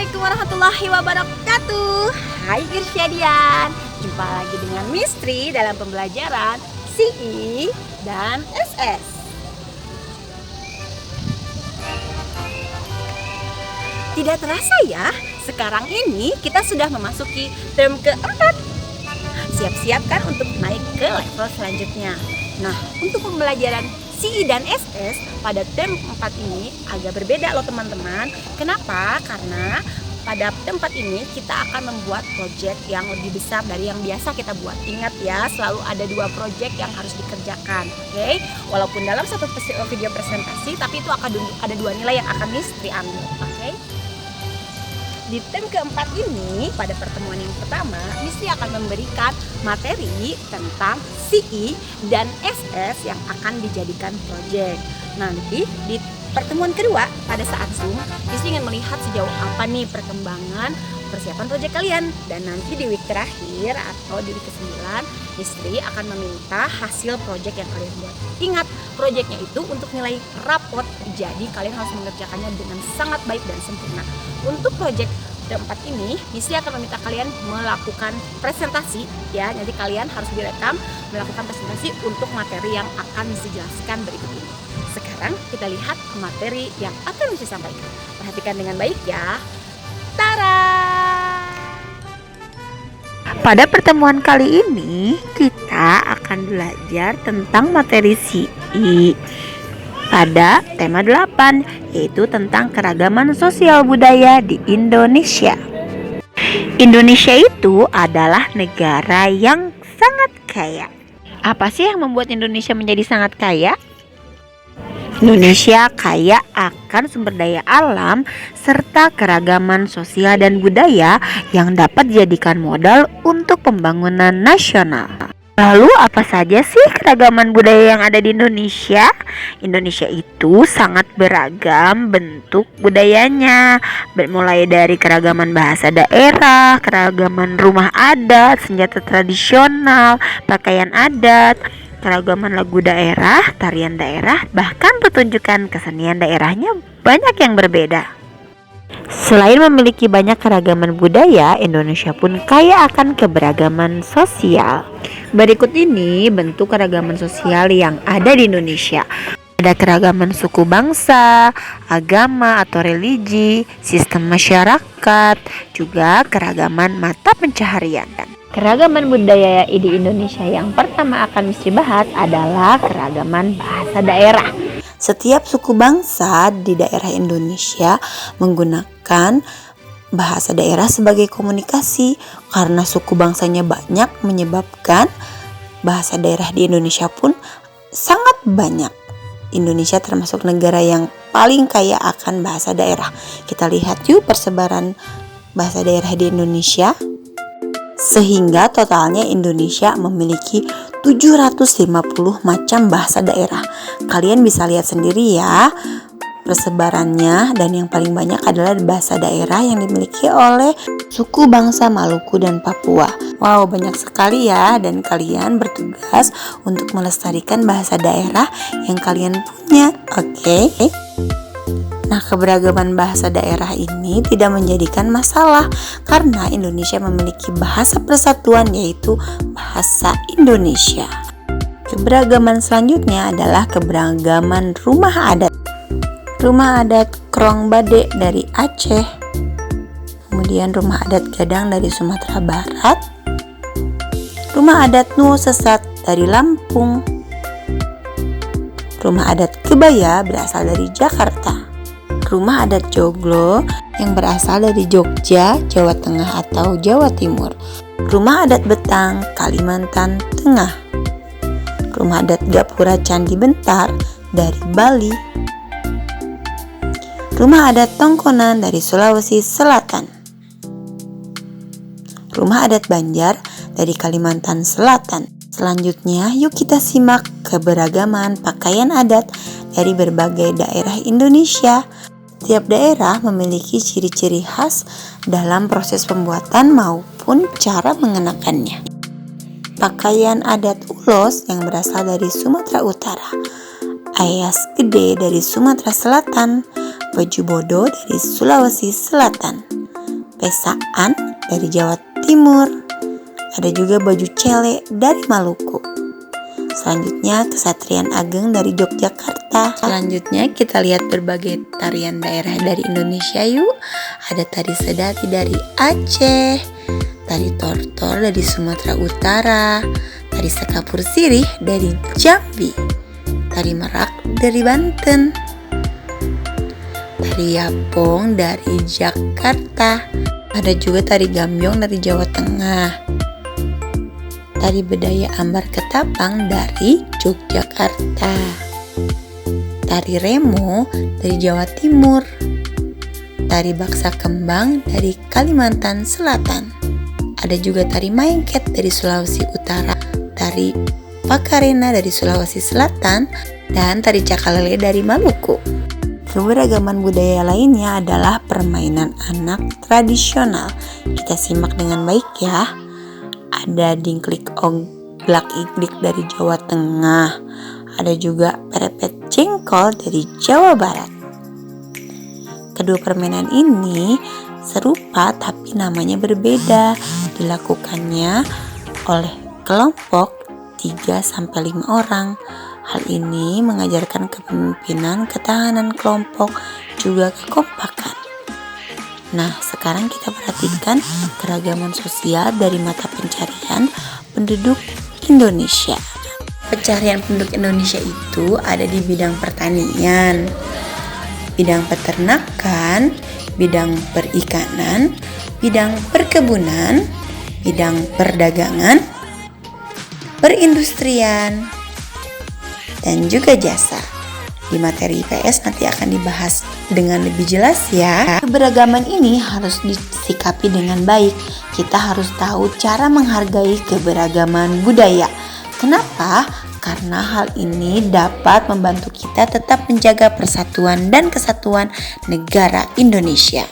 Assalamualaikum warahmatullahi wabarakatuh. Hai Irsyadian, jumpa lagi dengan Mistri dalam pembelajaran CI dan SS. Tidak terasa ya, sekarang ini kita sudah memasuki term keempat. Siap-siap kan untuk naik ke level selanjutnya. Nah, untuk pembelajaran CI dan SS pada term 4 ini agak berbeda loh teman-teman. Kenapa? Karena pada term 4 ini kita akan membuat project yang lebih besar dari yang biasa kita buat. Ingat ya, selalu ada 2 project yang harus dikerjakan. Oke? Walaupun dalam satu video presentasi, tapi itu akan ada 2 nilai yang akan Mistri ambil. Oke? Di term keempat ini, pada pertemuan yang pertama, Mistri akan memberikan materi tentang CI dan SS yang akan dijadikan proyek. Nanti di pertemuan kedua, pada saat Zoom, Mistri ingin melihat sejauh apa nih perkembangan persiapan proyek kalian. Dan nanti di week terakhir atau di week ke-9, Mistri akan meminta hasil proyek yang kalian buat. Ingat, proyeknya itu untuk nilai rapot, jadi kalian harus mengerjakannya dengan sangat baik dan sempurna. Untuk proyek keempat ini, Mistri akan meminta kalian melakukan presentasi ya. Nanti kalian harus direkam melakukan presentasi untuk materi yang akan Mistri jelaskan berikut ini. Sekarang kita lihat materi yang akan Mistri sampaikan. Perhatikan dengan baik ya. Tara! Pada pertemuan kali ini kita akan belajar tentang materi CI pada tema 8, yaitu tentang keragaman sosial budaya di Indonesia. Indonesia itu adalah negara yang sangat kaya. Apa sih yang membuat Indonesia menjadi sangat kaya? Indonesia kaya akan sumber daya alam serta keragaman sosial dan budaya yang dapat dijadikan modal untuk pembangunan nasional. Lalu apa saja sih keragaman budaya yang ada di Indonesia? Indonesia itu sangat beragam bentuk budayanya, mulai dari keragaman bahasa daerah, keragaman rumah adat, senjata tradisional, pakaian adat, keragaman lagu daerah, tarian daerah, bahkan pertunjukan kesenian daerahnya banyak yang berbeda. Selain memiliki banyak keragaman budaya, Indonesia pun kaya akan keberagaman sosial. Berikut ini bentuk keragaman sosial yang ada di Indonesia. Ada keragaman suku bangsa, agama atau religi, sistem masyarakat, juga keragaman mata pencaharian. Keragaman budaya di Indonesia yang pertama akan Mistri bahas adalah keragaman bahasa daerah. Setiap suku bangsa di daerah Indonesia menggunakan bahasa daerah sebagai komunikasi. Karena suku bangsanya banyak menyebabkan bahasa daerah di Indonesia pun sangat banyak. Indonesia termasuk negara yang paling kaya akan bahasa daerah. Kita lihat yuk persebaran bahasa daerah di Indonesia. Sehingga totalnya Indonesia memiliki 750 macam bahasa daerah. Kalian bisa lihat sendiri ya persebarannya, dan yang paling banyak adalah bahasa daerah yang dimiliki oleh suku bangsa Maluku dan Papua. Wow, banyak sekali ya, dan kalian bertugas untuk melestarikan bahasa daerah yang kalian punya. Oke. Nah, keberagaman bahasa daerah ini tidak menjadikan masalah karena Indonesia memiliki bahasa persatuan, yaitu bahasa Indonesia. Keberagaman selanjutnya adalah keberagaman rumah adat. Rumah adat Krong Bade dari Aceh, kemudian rumah adat Gadang dari Sumatera Barat, rumah adat Nuo Sesat dari Lampung, rumah adat Kebaya berasal dari Jakarta, rumah adat Joglo yang berasal dari Jogja, Jawa Tengah atau Jawa Timur, rumah adat Betang, Kalimantan Tengah, rumah adat Gapura Candi Bentar dari Bali, rumah adat Tongkonan dari Sulawesi Selatan, rumah adat Banjar dari Kalimantan Selatan. Selanjutnya, yuk kita simak keberagaman pakaian adat dari berbagai daerah Indonesia. Setiap daerah memiliki ciri-ciri khas dalam proses pembuatan maupun cara mengenakannya. Pakaian adat Ulos yang berasal dari Sumatera Utara, Ayas Gede dari Sumatera Selatan, baju bodo dari Sulawesi Selatan, pesaan dari Jawa Timur. Ada juga baju cele dari Maluku. Selanjutnya Kesatrian Ageng dari Yogyakarta. Selanjutnya kita lihat berbagai tarian daerah dari Indonesia yuk. Ada tari Sedati dari Aceh, tari Tortor dari Sumatera Utara, tari Sekapur Sirih dari Jambi, tari Merak dari Banten, tari Yapong dari Jakarta. Ada juga tari Gambyong dari Jawa Tengah, tari Bedaya Ambar Ketapang dari Yogyakarta, tari Remo dari Jawa Timur, tari Baksa Kembang dari Kalimantan Selatan. Ada juga tari Maengket dari Sulawesi Utara, tari Pakarena dari Sulawesi Selatan, dan tari Cakalele dari Maluku. Keberagaman budaya lainnya adalah permainan anak tradisional. Kita simak dengan baik ya. Ada dingklik oglak iglik dari Jawa Tengah. Ada juga perepet jengkol dari Jawa Barat. Kedua permainan ini serupa tapi namanya berbeda. Dilakukannya oleh kelompok 3-5 orang. Hal ini mengajarkan kepemimpinan, ketahanan kelompok, juga kekompakan. Nah, sekarang kita perhatikan keragaman sosial dari mata pencarian penduduk Indonesia. Pencarian penduduk Indonesia itu ada di bidang pertanian, bidang peternakan, bidang perikanan, bidang perkebunan, bidang perdagangan, perindustrian, dan juga jasa. Di materi IPS nanti akan dibahas dengan lebih jelas ya. Keberagaman ini harus disikapi dengan baik. Kita harus tahu cara menghargai keberagaman budaya. Kenapa? Karena hal ini dapat membantu kita tetap menjaga persatuan dan kesatuan negara Indonesia.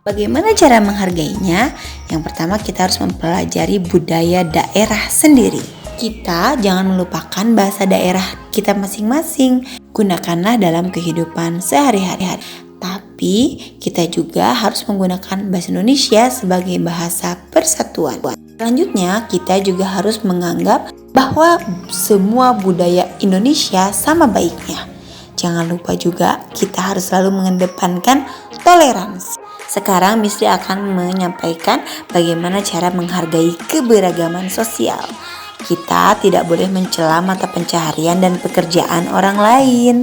Bagaimana cara menghargainya? Yang pertama kita harus mempelajari budaya daerah sendiri. Kita jangan melupakan bahasa daerah kita masing-masing. Gunakanlah dalam kehidupan sehari-hari. Tapi kita juga harus menggunakan bahasa Indonesia sebagai bahasa persatuan. Selanjutnya kita juga harus menganggap bahwa semua budaya Indonesia sama baiknya. Jangan lupa juga kita harus selalu mengedepankan toleransi. Sekarang Misri akan menyampaikan bagaimana cara menghargai keberagaman sosial. Kita tidak boleh mencela mata pencaharian dan pekerjaan orang lain.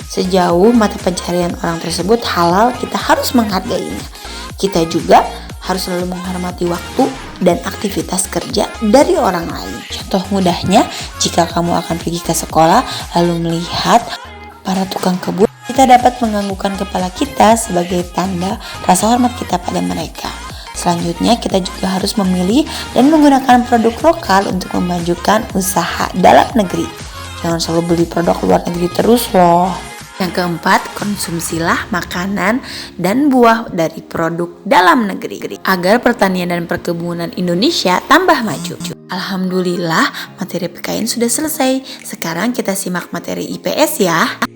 Sejauh mata pencaharian orang tersebut halal, kita harus menghargainya. Kita juga harus selalu menghormati waktu dan aktivitas kerja dari orang lain. Contoh mudahnya, jika kamu akan pergi ke sekolah lalu melihat para tukang kebun, kita dapat menganggukkan kepala kita sebagai tanda rasa hormat kita pada mereka. Selanjutnya kita juga harus memilih dan menggunakan produk lokal untuk memajukan usaha dalam negeri. Jangan selalu beli produk luar negeri terus loh. Yang keempat, konsumsilah makanan dan buah dari produk dalam negeri agar pertanian dan perkebunan Indonesia tambah maju. Alhamdulillah materi PKN sudah selesai. Sekarang kita simak materi IPS ya.